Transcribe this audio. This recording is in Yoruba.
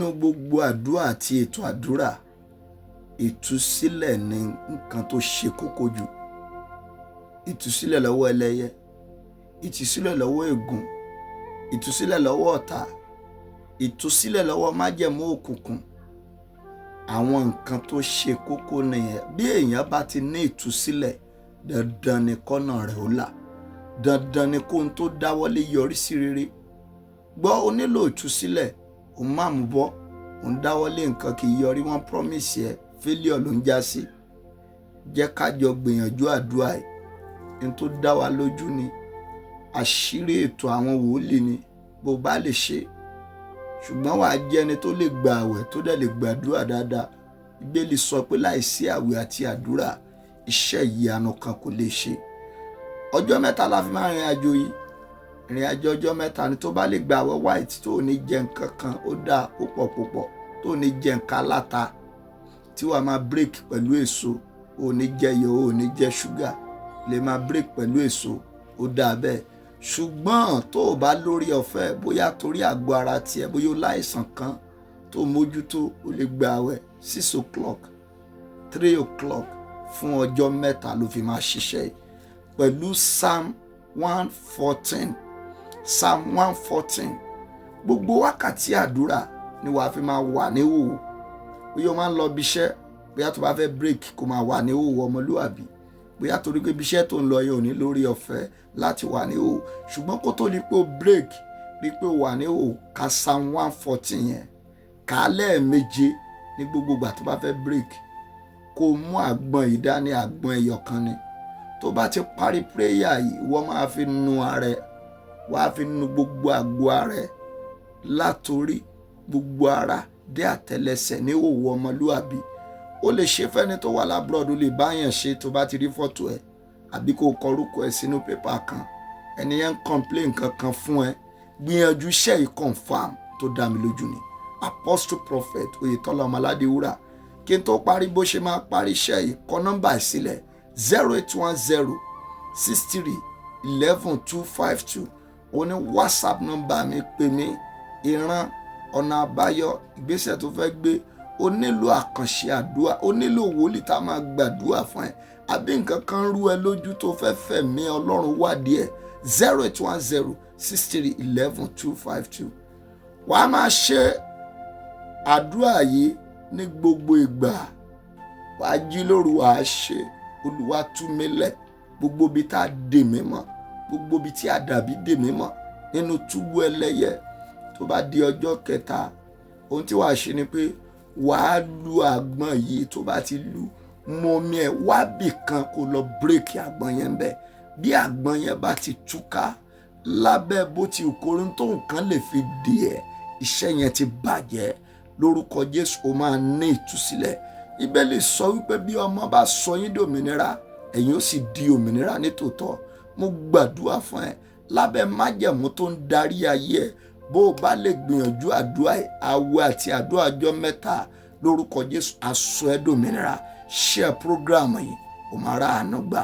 nínú gbogbo àdúrà àti ètò àdúrà, ìtúsílẹ̀ ni nǹkan tó ṣe kókó jù. Ìtúsílẹ̀ lọ́wọ́ ẹlẹ́yẹ, ìtúsílẹ̀ lọ́wọ́ ègún, ìtúsílẹ̀ lọ́wọ́ ọ̀tá, ìtúsílẹ̀ lọ́wọ́ májẹ̀mú òkùnkùn. Àwọn nǹkan tó ṣe kókó nìyẹn. Bí èèyàn bá ti ní ìtúsílẹ̀, dandan ni kọ́nà rẹ̀ ó là. Dandan ni kóhun tó dáwọ́lé yọrí sí rere. Gbọ́, o nílò ìtúsílẹ̀, o má mú bọ́, o ń dáwọ́lé nǹkan kì í yọrí, wọ́n promise ẹ, failure ló ń já sí. Jẹ́ ká jọ gbìyànjú àdúrà ẹ̀. N tó dá wa lójú ni àṣírí ètò àwọn wòlíì ni bó bá lè ṣe. Ṣùgbọ́n wàá jẹ́ ẹni tó lè gba àwẹ̀ tó dẹ̀ lè gbàdúrà dáadáa. Bíbélì sọ pé láìsí àwẹ̀ àti àdúrà, iṣẹ́ ìyanu kan kò lè ṣe. Ọjọ́ mẹ́ta la fi máa rìn àjò yìí. Ìrìn àjò ọjọ́ mẹ́ta ni tó bá lè gba àwẹ̀ white tó ní jẹ nǹkan kan, ó dáa púpọ̀ tó ní jẹ nǹkan aláta tí wàá máa break pẹ̀lú èso, ò ní jẹ iyọ̀, ò ní jẹ ṣúgà, lè máa break pẹ̀lú èso, ó dáa bẹ́ẹ̀. Ṣùgbọ́n tó o bá lórí ọ̀fẹ́, bóyá torí àgọ́ ara tiẹ̀, bóyá ó láìsàn kan tó mójútó, o lè gba àwẹ̀ 6 o'clock 3 o'clock fún ọjọ́ mẹ́ta ló fi máa ṣiṣẹ́ pẹ̀lú Psalm 114. Psalm 114. Gbogbo wákàtí àdúrà ni wàá fi máa wà ní ìhòòhò. Bóyá o máa ń lọ bí iṣẹ́, bóyá tó bá fẹ́ break kó máa wà ní ìhòòhò ọmọlúwàbí. Bóyá torí pé bí iṣẹ́ tó ń lọ yẹn ò ní lórí ọ̀fẹ́ láti wà ní ìhòòhò. Ṣùgbọ́n kó tó di pé o break, rí pé o wà ní ìhòòhò, ka Psalm 114 yẹn. Kà á lẹ́ẹ̀méje ní gbogbo ìgbà tó bá fẹ́ break. Kó mú àgbọn yìí dání, àgbọn ẹyọ kan ni. Tó bá ti parí prayer yìí, wọ́n máa fi nu ara ẹ̀. Wàá fi nu gbogbo àgọ́ ara ẹ̀ látorí gbogbo ara dé àtẹ́lẹsẹ̀ ní ìhòòhò ọmọlúwàbí. Ó lè ṣe fẹ́ni tó wà lábroad, ó lè báyàn ṣe tó bá ti rí fọ́tò ẹ̀, àbí kó kọ orúkọ ẹ̀ sínú pépà kan. Ẹni yẹn ń complain kankan fún ẹ, gbìyànjú iṣẹ́ yìí confam tó dá mi lójú ni. Apostle Prophet Oyètọ́lá Ọmọládéwúrà. Kí n tó parí bó ṣe máa parí iṣẹ́ yìí, kọ nọ́mbà ẹ̀ sílẹ̀ 0810 63 11 252. Ó ní WhatsApp nọ́mbà mi, pè mí, ìran, ọ̀nà àbáyọ, ìgbésẹ̀ tó fẹ́ gbé. Ó nílò àkànṣe àdúrà, ó nílò wòlíì tá máa gbàdúrà fún ẹ, àbí nǹkan kan rú ẹ lójú tó fẹ́ fẹ̀mí Ọlọ́run wádìí ẹ̀ 0810 63 11 252. Wàá máa ṣe àdúrà yìí ní gbogbo ìgbà. Wàá jí lóru, wàá ṣe Olúwa tú mi lẹ̀, gbogbo ibi tá a dè mí mọ́, gbogbo ibi tí a dàbí dè mí mọ́ nínú túbú ẹlẹ́yẹ. Tó bá di ọjọ́ kẹta, ohun tí wàá ṣe ni pé wàá lu àgbọn yìí. Tó bá ti lu, mọ omi ẹ̀ wá bì kan kó lọ bírèkì àgbọn yẹn bẹ́ẹ̀. Bí àgbọn yẹn bá ti túká lábẹ́ bó ti òkòrin tó nǹkan lè fi dì ẹ́, iṣẹ́ yẹn ti bàjẹ́. Lórúkọ Jésù, ó máa ní ìtúsílẹ̀. Bíbélì sọ wípé bí ọmọ bá sọ yín di òmìnira, ẹ̀yin ó sì di òmìnira nítòótọ́. Mo gbàdúrà fún ẹ lábẹ́ májẹ̀mú tó ń darí ayé ẹ. Bó o bá lè gbìyànjú àdúrà ẹ̀, àwẹ̀ àti àdúrà ọjọ́ mẹ́ta, lórúkọ Jésù, á sọ ẹ́ dòmìnira. Share program yìí, ó máa rà àánú gbà.